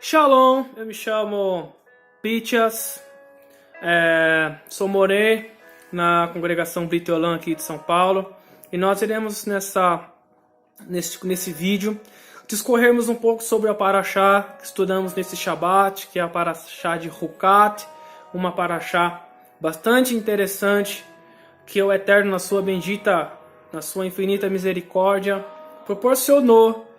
Shalom, eu me chamo Pichas, sou morei na congregação Brito Yolã aqui de São Paulo e nós iremos nesse vídeo discorrermos um pouco sobre a Parashá que estudamos nesse Shabat, que é a Parashá de Hukat, uma Parashá bastante interessante que o Eterno, na sua bendita, na sua infinita misericórdia, proporcionou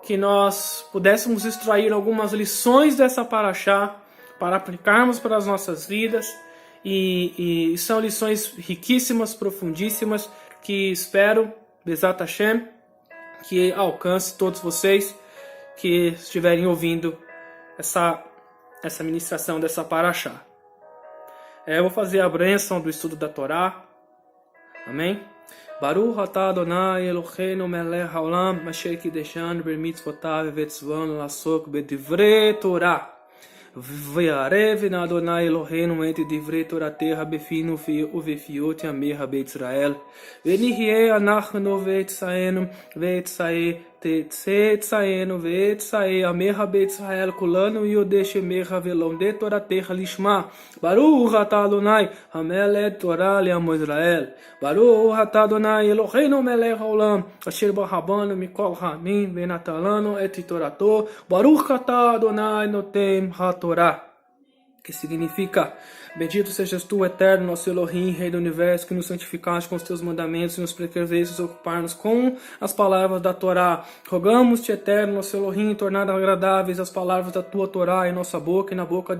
que nós pudéssemos extrair algumas lições dessa Parashá para aplicarmos para as nossas vidas e são lições riquíssimas, profundíssimas, que espero, Bezat Hashem, que alcance todos vocês que estiverem ouvindo essa ministração dessa Parashá. Eu vou fazer a bênção do estudo da Torá. Amém? Baruch atah Adonai Eloheinu melech haolam asher kideshanu b'mitzvotav v'etzvanu la'asok b'divrei Torah v'yarev na Adonai Eloheinu et divrei Toratecha befinu uvefiot yamecha b'Yisrael v'nihyeh anachnu v'etzaenu tzetzaenu v'etzae yamecha b'Yisrael kulanu yodeshemecha velomde Toratecha lishma Baruch atah Adonai hamelech Torah le'amo Israel Baruch atah Adonai Eloheinu melech haolam asher barabanu mikol hamim venatalanu et Torato Baruch atah Adonai notem ha-Torah, que significa: bendito sejas tu, Eterno, nosso Elohim, Rei do Universo, que nos santificaste com os teus mandamentos e nos precavezes ocupar-nos com as palavras da Torá. Rogamos-te, Eterno, nosso Elohim, tornar agradáveis as palavras da tua Torá em nossa boca e na boca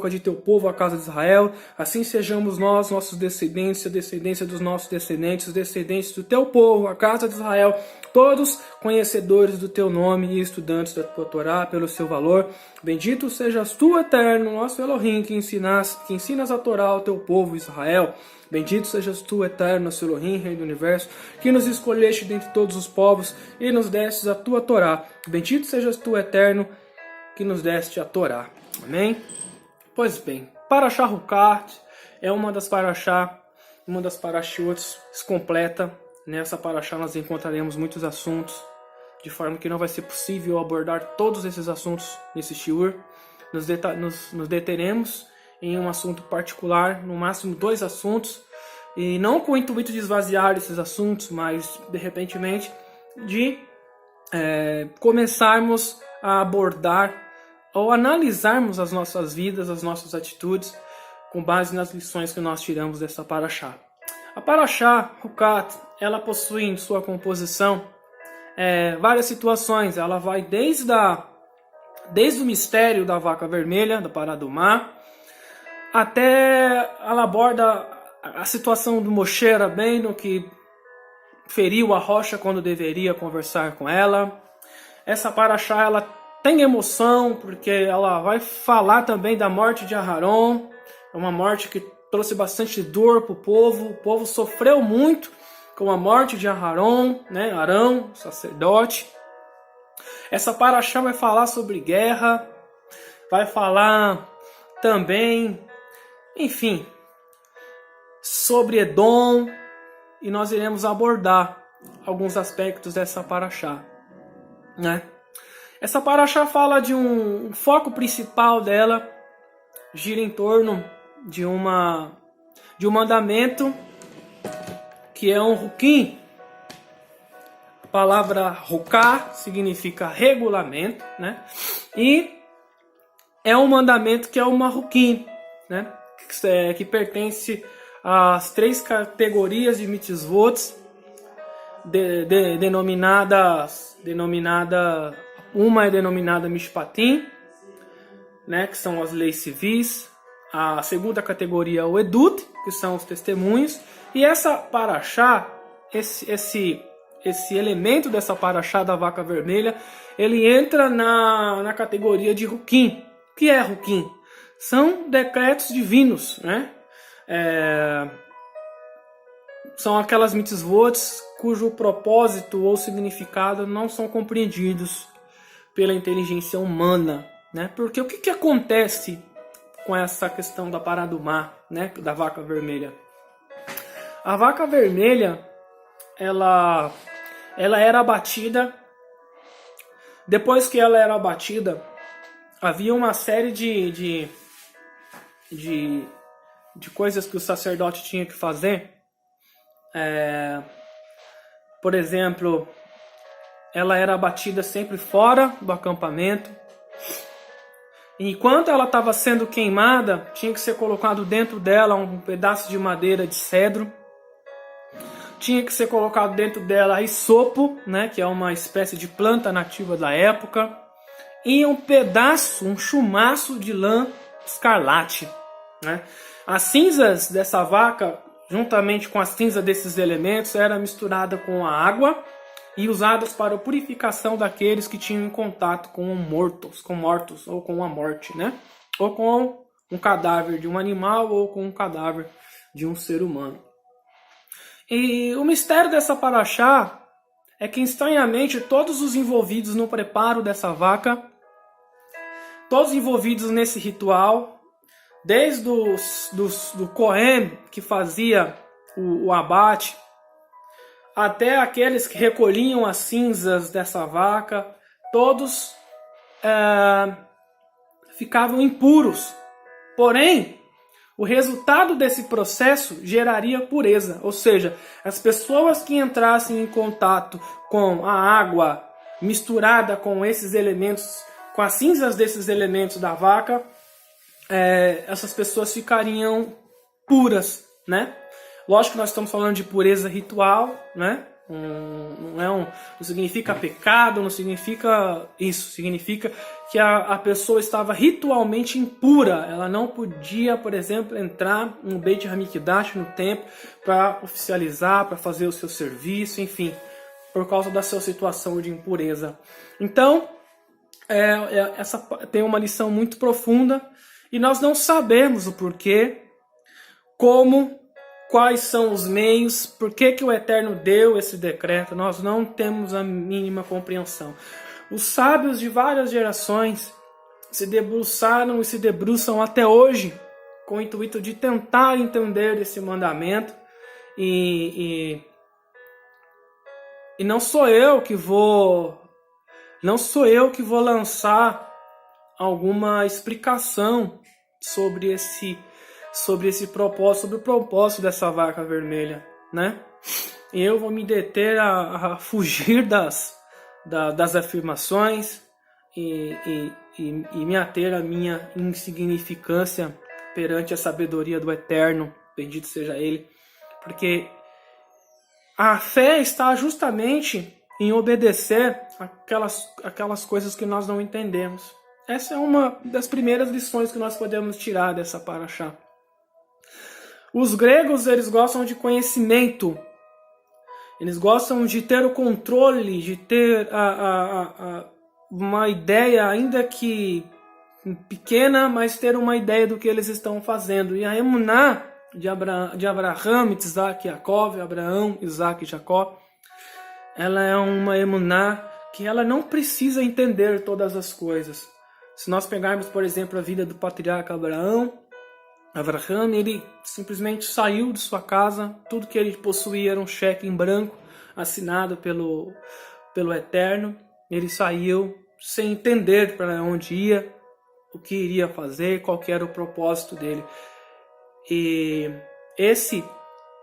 de teu povo, a casa de Israel. Assim sejamos nós, nossos descendentes, a descendência dos nossos descendentes, os descendentes do teu povo, a casa de Israel, todos conhecedores do teu nome e estudantes da tua Torá pelo seu valor. Bendito sejas tu, Eterno, nosso Elohim, que ensinas a Torá ao teu povo Israel. Bendito sejas tu, Eterno, nosso Elohim, Rei do Universo, que nos escolheste dentre todos os povos e nos destes a tua Torá. Bendito sejas tu, Eterno, que nos deste a Torá. Amém? Pois bem, Parashá Hukat é uma das parashiot completa. Nessa Parashá nós encontraremos muitos assuntos, de forma que não vai ser possível abordar todos esses assuntos nesse shiur. Nos deteremos em um assunto particular, no máximo 2 assuntos, e não com o intuito de esvaziar esses assuntos, mas de repentemente de começarmos a abordar ou analisarmos as nossas vidas, as nossas atitudes, com base nas lições que nós tiramos dessa Parashá. A Parashá Hukat, ela possui em sua composição várias situações. Ela vai desde o mistério da vaca vermelha, da Paradumá, até ela aborda a situação do Moshe Rabbeinu, que feriu a rocha quando deveria conversar com ela. Essa Parashá, ela tem emoção, porque ela vai falar também da morte de Aharon. É uma morte que trouxe bastante dor para o povo. O povo sofreu muito com a morte de Aharon, né? Arão, sacerdote. Essa Parashá vai falar sobre guerra, vai falar também, enfim, sobre Edom, e nós iremos abordar alguns aspectos dessa Parashá, né? Essa Parashá fala de um foco principal dela, gira em torno de um mandamento que é um Hukim. A palavra Huká significa regulamento, né? E é um mandamento que é uma Hukim, né? Que pertence às 3 categorias de mitzvot denominadas. Uma é denominada Mishpatim, né? Que são as leis civis. A segunda categoria é o Edut, que são os testemunhos. E essa Parashá, esse elemento dessa Parashá da vaca vermelha, ele entra na categoria de Hukim. O que é Hukim? São decretos divinos, né? São aquelas mitzvot cujo propósito ou significado não são compreendidos pela inteligência humana, né? Porque o que acontece com essa questão da Paradumá, né? Da vaca vermelha? A vaca vermelha, ela era abatida. Depois que ela era abatida, havia uma série de coisas que o sacerdote tinha que fazer. Por exemplo, ela era abatida sempre fora do acampamento. E enquanto ela estava sendo queimada, tinha que ser colocado dentro dela um pedaço de madeira de cedro. Tinha que ser colocado dentro dela hisopo, né, que é uma espécie de planta nativa da época. E um pedaço, um chumaço de lã escarlate, né? As cinzas dessa vaca, juntamente com as cinzas desses elementos, era misturada com a água e usadas para a purificação daqueles que tinham contato com mortos ou com a morte, né? Ou com um cadáver de um animal ou com um cadáver de um ser humano. E o mistério dessa paraxá é que, estranhamente, todos os envolvidos no preparo dessa vaca, todos envolvidos nesse ritual, desde do Cohen, que fazia o abate, até aqueles que recolhiam as cinzas dessa vaca, todos ficavam impuros. Porém, o resultado desse processo geraria pureza, ou seja, as pessoas que entrassem em contato com a água misturada com esses elementos, com as cinzas desses elementos da vaca, essas pessoas ficariam puras, né? Lógico que nós estamos falando de pureza ritual, né? Não significa pecado, não significa isso. Significa que a pessoa estava ritualmente impura. Ela não podia, por exemplo, entrar no Beit HaMikdash, no templo, para oficializar, para fazer o seu serviço, enfim, por causa da sua situação de impureza. Então, essa tem uma lição muito profunda e nós não sabemos o porquê, quais são os meios, por que o Eterno deu esse decreto. Nós não temos a mínima compreensão. Os sábios de várias gerações se debruçaram e se debruçam até hoje com o intuito de tentar entender esse mandamento. E não sou eu que vou lançar alguma explicação sobre esse propósito, sobre o propósito dessa vaca vermelha, né? E eu vou me deter a fugir das afirmações e me ater à minha insignificância perante a sabedoria do Eterno, bendito seja Ele, porque a fé está justamente em obedecer aquelas coisas que nós não entendemos. Essa é uma das primeiras lições que nós podemos tirar dessa paraxá. Os gregos, eles gostam de conhecimento. Eles gostam de ter o controle, de ter uma ideia, ainda que pequena, mas ter uma ideia do que eles estão fazendo. E a emuná de Abraão, Isaac e Jacó, Abraão, Isaac e Jacó, ela é uma emuná que ela não precisa entender todas as coisas. Se nós pegarmos, por exemplo, a vida do patriarca Abraão, ele simplesmente saiu de sua casa, tudo que ele possuía era um cheque em branco, assinado pelo Eterno. Ele saiu sem entender para onde ia, o que iria fazer, qual que era o propósito dele. E esse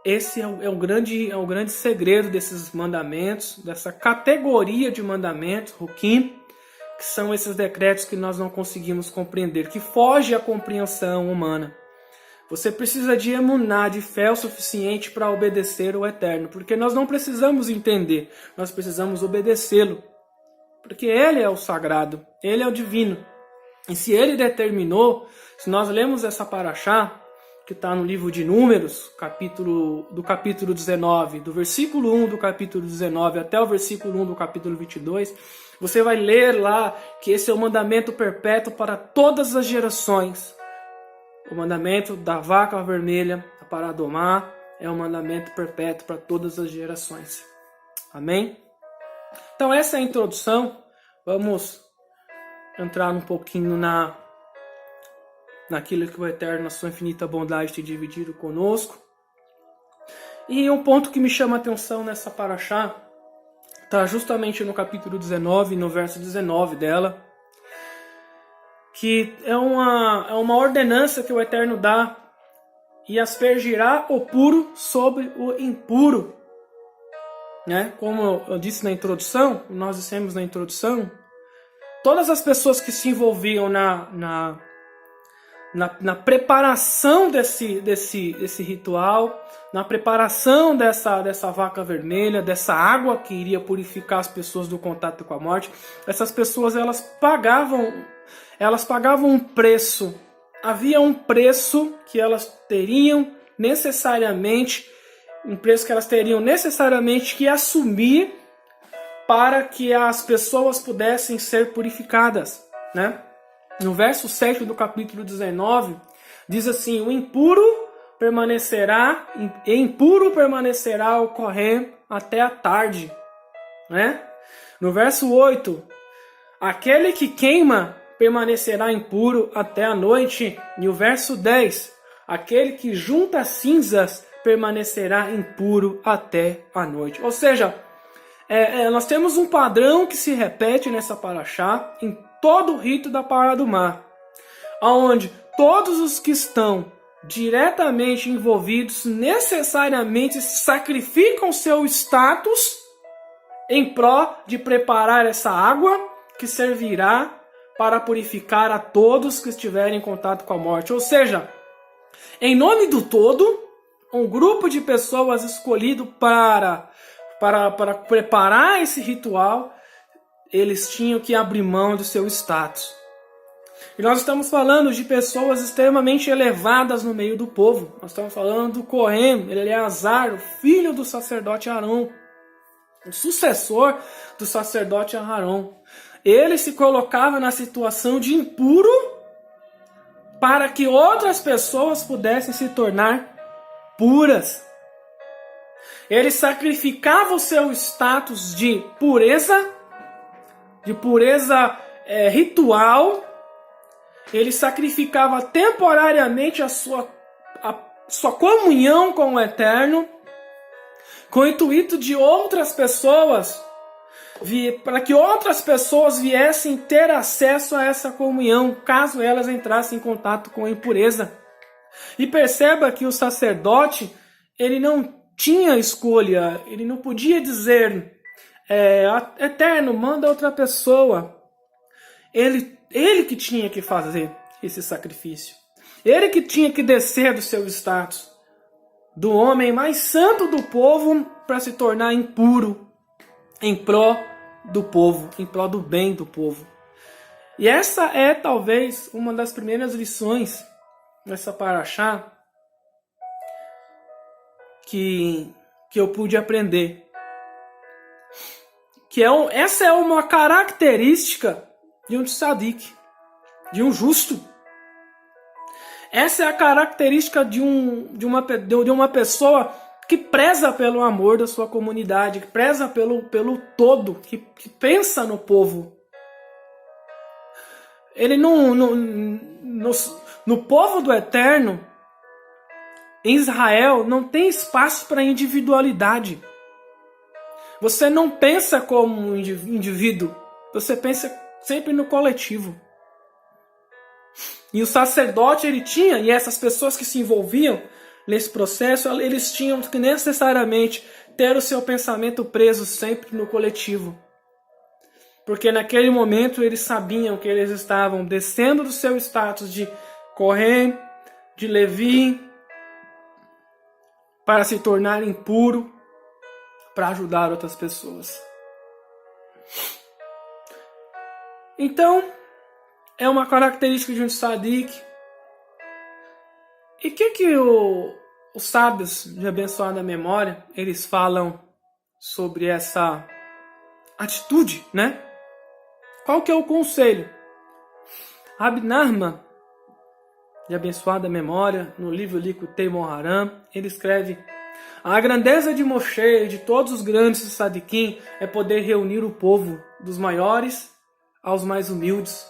é o grande segredo desses mandamentos, dessa categoria de mandamentos, Hukim, que são esses decretos que nós não conseguimos compreender, que foge à compreensão humana. Você precisa de emuná, de fé o suficiente para obedecer ao Eterno, porque nós não precisamos entender, nós precisamos obedecê-lo, porque Ele é o sagrado, Ele é o divino. E se Ele determinou, se nós lemos essa paraxá, que está no livro de Números, do capítulo 19, do versículo 1 do capítulo 19 até o versículo 1 do capítulo 22, você vai ler lá que esse é o mandamento perpétuo para todas as gerações. O mandamento da vaca vermelha, a paradomá, é um mandamento perpétuo para todas as gerações. Amém? Então essa é a introdução. Vamos entrar um pouquinho naquilo que o Eterno, na sua infinita bondade, tem dividido conosco. E um ponto que me chama a atenção nessa paraxá está justamente no capítulo 19, no verso 19 dela, que é uma ordenança que o Eterno dá, e aspergirá o puro sobre o impuro. Né? Como eu disse na introdução, nós dissemos na introdução, todas as pessoas que se envolviam na preparação desse ritual, na preparação dessa vaca vermelha, dessa água que iria purificar as pessoas do contato com a morte, essas pessoas elas pagavam um preço. Havia um preço que elas teriam necessariamente, que assumir para que as pessoas pudessem ser purificadas, né? No verso 7 do capítulo 19, diz assim: o impuro permanecerá o correr até a tarde, né? No verso 8, aquele que queima permanecerá impuro até a noite. E o verso 10, aquele que junta cinzas permanecerá impuro até a noite. Ou seja, nós temos um padrão que se repete nessa paraxá em todo o rito da Pará do Mar, onde todos os que estão diretamente envolvidos necessariamente sacrificam seu status em pró de preparar essa água que servirá para purificar a todos que estiverem em contato com a morte. Ou seja, em nome do todo, um grupo de pessoas escolhido para preparar esse ritual, eles tinham que abrir mão do seu status. E nós estamos falando de pessoas extremamente elevadas no meio do povo. Nós estamos falando do Cohen, Eleazar, o filho do sacerdote Arão, o sucessor do sacerdote Arão. Ele se colocava na situação de impuro para que outras pessoas pudessem se tornar puras. Ele sacrificava o seu status de pureza ritual. Ele sacrificava temporariamente a sua comunhão com o Eterno, com o intuito de outras pessoas, para que outras pessoas viessem ter acesso a essa comunhão, caso elas entrassem em contato com a impureza. E perceba que o sacerdote, ele não tinha escolha, ele não podia dizer, Eterno, manda outra pessoa. Ele que tinha que fazer esse sacrifício. Ele que tinha que descer do seu status, do homem mais santo do povo, para se tornar impuro em pró do povo, em pró do bem do povo. E essa é talvez uma das primeiras lições nessa paraxá que eu pude aprender. Essa é uma característica de um tzadik, de um justo. Essa é a característica de uma pessoa que preza pelo amor da sua comunidade, que preza pelo todo, que pensa no povo. Ele no povo do Eterno, em Israel, não tem espaço para individualidade. Você não pensa como um indivíduo, você pensa sempre no coletivo. E o sacerdote, ele tinha, e essas pessoas que se envolviam nesse processo, eles tinham que necessariamente ter o seu pensamento preso sempre no coletivo. Porque naquele momento eles sabiam que eles estavam descendo do seu status de Cohen, de Levi, para se tornar impuro, para ajudar outras pessoas. Então, é uma característica de um tzadik. E o que os sábios de abençoada memória, eles falam sobre essa atitude, né? Qual que é o conselho? Rabi Nachman, de abençoada memória, no livro Likutei Moharan, ele escreve: a grandeza de Moshe e de todos os grandes tzadikim é poder reunir o povo, dos maiores aos mais humildes.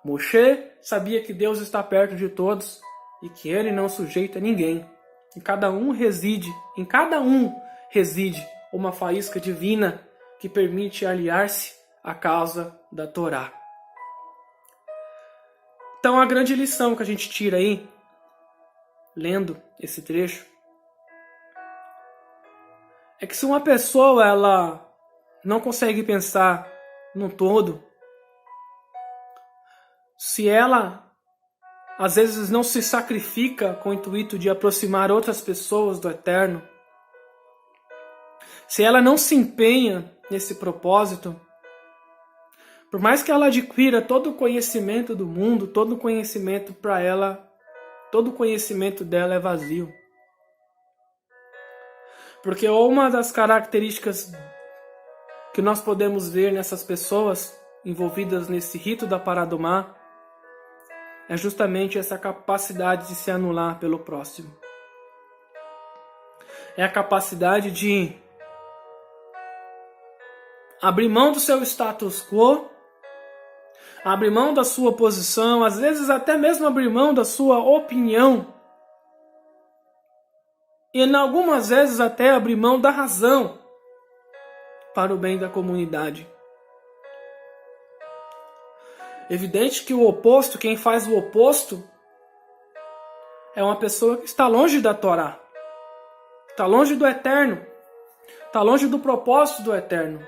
Moshe sabia que Deus está perto de todos e que ele não sujeita ninguém. Em cada um reside uma faísca divina que permite aliar-se à causa da Torá. Então a grande lição que a gente tira aí, lendo esse trecho, é que se uma pessoa ela não consegue pensar no todo, se ela às vezes não se sacrifica com o intuito de aproximar outras pessoas do Eterno, se ela não se empenha nesse propósito, por mais que ela adquira todo o conhecimento do mundo, todo o conhecimento para ela, todo o conhecimento dela é vazio. Porque uma das características que nós podemos ver nessas pessoas envolvidas nesse rito da Paradomá é justamente essa capacidade de se anular pelo próximo. É a capacidade de abrir mão do seu status quo, abrir mão da sua posição, às vezes até mesmo abrir mão da sua opinião, e em algumas vezes até abrir mão da razão para o bem da comunidade. Evidente que o oposto, quem faz o oposto, é uma pessoa que está longe da Torá, está longe do Eterno, está longe do propósito do Eterno.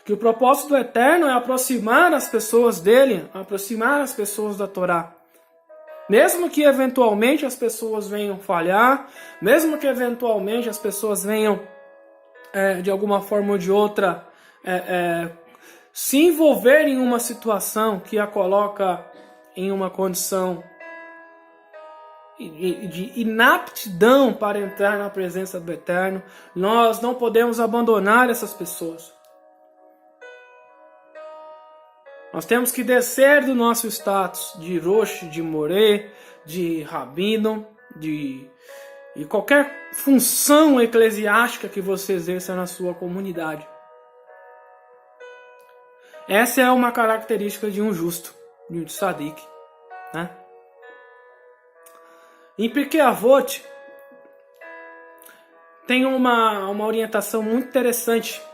Que o propósito do Eterno é aproximar as pessoas dele, aproximar as pessoas da Torá. Mesmo que eventualmente as pessoas venham falhar, mesmo que eventualmente as pessoas venham, de alguma forma ou de outra, se envolver em uma situação que a coloca em uma condição de inaptidão para entrar na presença do Eterno, nós não podemos abandonar essas pessoas. Nós temos que descer do nosso status de roche, de moré, de rabino, de qualquer função eclesiástica que você exerça na sua comunidade. Essa é uma característica de um justo, de um tzadik, né? Em Pirkei Avot tem uma orientação muito interessante.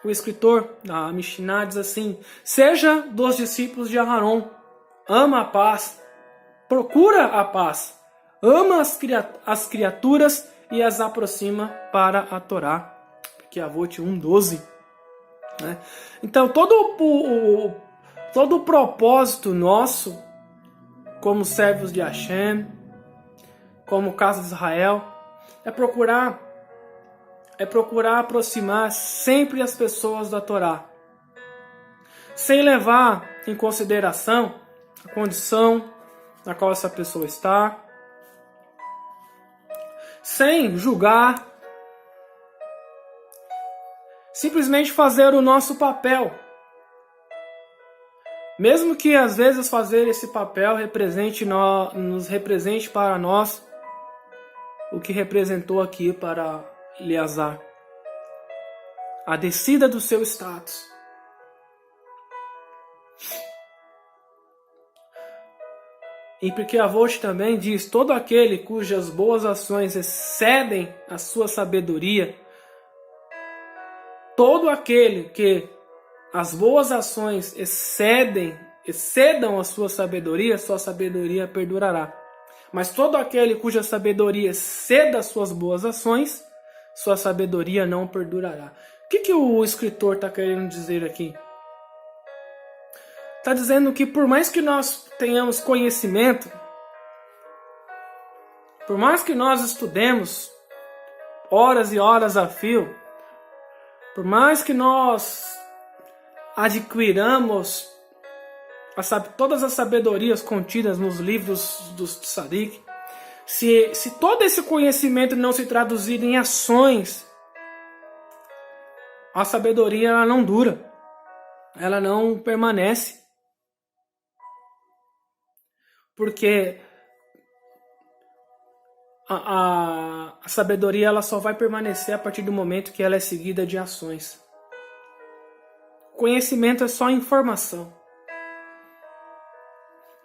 O escritor da Mishnah diz assim: seja dos discípulos de Aharon, ama a paz, procura a paz, ama as criaturas e as aproxima para a Torá. Pirkei Avot 1:12. Né? Então todo o propósito nosso, como servos de Hashem, como casa de Israel, é procurar aproximar sempre as pessoas da Torá, sem levar em consideração a condição na qual essa pessoa está, sem julgar, simplesmente fazer o nosso papel. Mesmo que às vezes fazer esse papel nos represente para nós o que representou aqui para Eleazar, a descida do seu status. Em Pirkei Avot também diz: todo aquele cujas boas ações excedem a sua sabedoria, todo aquele que as boas ações excedam a sua sabedoria perdurará. Mas todo aquele cuja sabedoria exceda as suas boas ações, sua sabedoria não perdurará. O que o escritor está querendo dizer aqui? Está dizendo que por mais que nós tenhamos conhecimento, por mais que nós estudemos horas e horas a fio, por mais que nós adquiramos todas as sabedorias contidas nos livros dos tzadik, se todo esse conhecimento não se traduzir em ações, a sabedoria ela não dura, ela não permanece. Porque a sabedoria ela só vai permanecer a partir do momento que ela é seguida de ações. Conhecimento é só informação.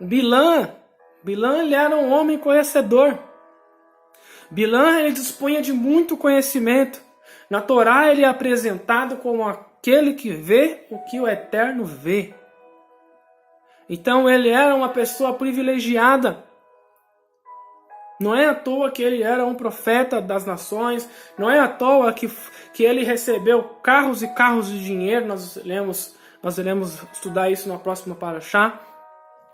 Bilã ele era um homem conhecedor. Bilã ele dispunha de muito conhecimento. Na Torá ele é apresentado como aquele que vê o que o Eterno vê. Então ele era uma pessoa privilegiada. Não é à toa que ele era um profeta das nações. Não é à toa que ele recebeu carros e carros de dinheiro. Nós iremos estudar isso na próxima paraxá.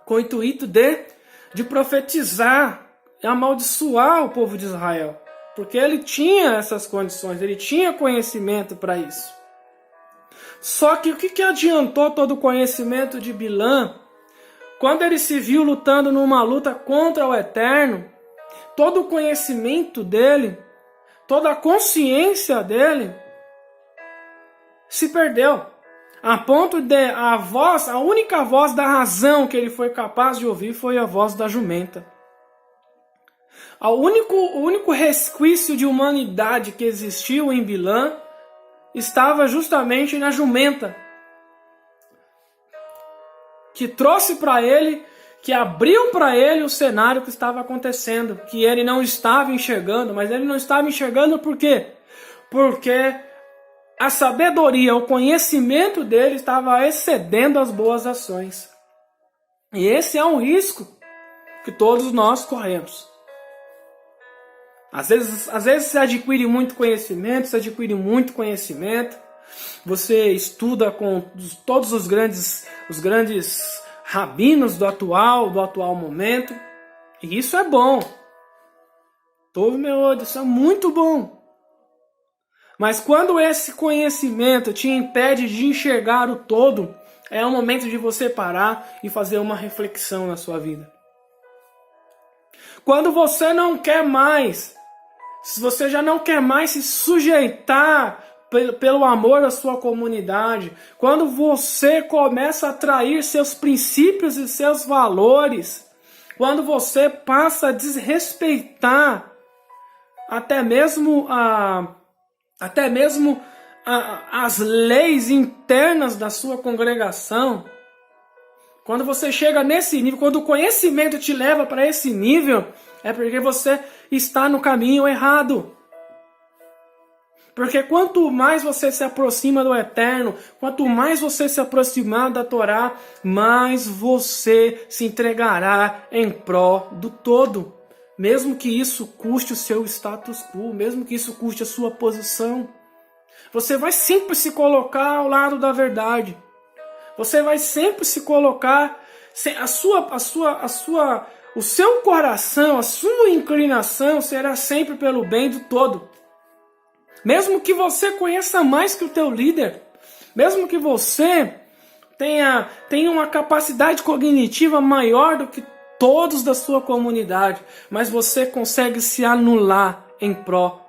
Com o intuito de profetizar e amaldiçoar o povo de Israel. Porque ele tinha essas condições, ele tinha conhecimento para isso. Só que o que adiantou todo o conhecimento de Bilã? Quando ele se viu lutando numa luta contra o Eterno, todo o conhecimento dele, toda a consciência dele, se perdeu. A ponto de a única voz da razão que ele foi capaz de ouvir foi a voz da jumenta. O único resquício de humanidade que existiu em Bilã estava justamente na jumenta, que trouxe para ele, que abriu para ele o cenário que estava acontecendo, que ele não estava enxergando. Mas ele não estava enxergando por quê? Porque a sabedoria, o conhecimento dele estava excedendo as boas ações. E esse é um risco que todos nós corremos. Às vezes você adquire muito conhecimento, você estuda com todos os grandes rabinos do atual momento, e isso é bom. Isso é muito bom. Mas quando esse conhecimento te impede de enxergar o todo, é o momento de você parar e fazer uma reflexão na sua vida. Quando você não quer mais, se você já não quer mais se sujeitar pelo amor à sua comunidade, quando você começa a trair seus princípios e seus valores, quando você passa a desrespeitar até mesmo as leis internas da sua congregação, quando você chega nesse nível, quando o conhecimento te leva para esse nível, é porque você está no caminho errado. Porque quanto mais você se aproxima do Eterno, quanto mais você se aproximar da Torá, mais você se entregará em pró do todo. Mesmo que isso custe o seu status quo, mesmo que isso custe a sua posição. Você vai sempre se colocar ao lado da verdade. Você vai sempre se colocar, o seu coração, a sua inclinação será sempre pelo bem do todo. Mesmo que você conheça mais que o teu líder, mesmo que você tenha uma capacidade cognitiva maior do que todos da sua comunidade, mas você consegue se anular em pró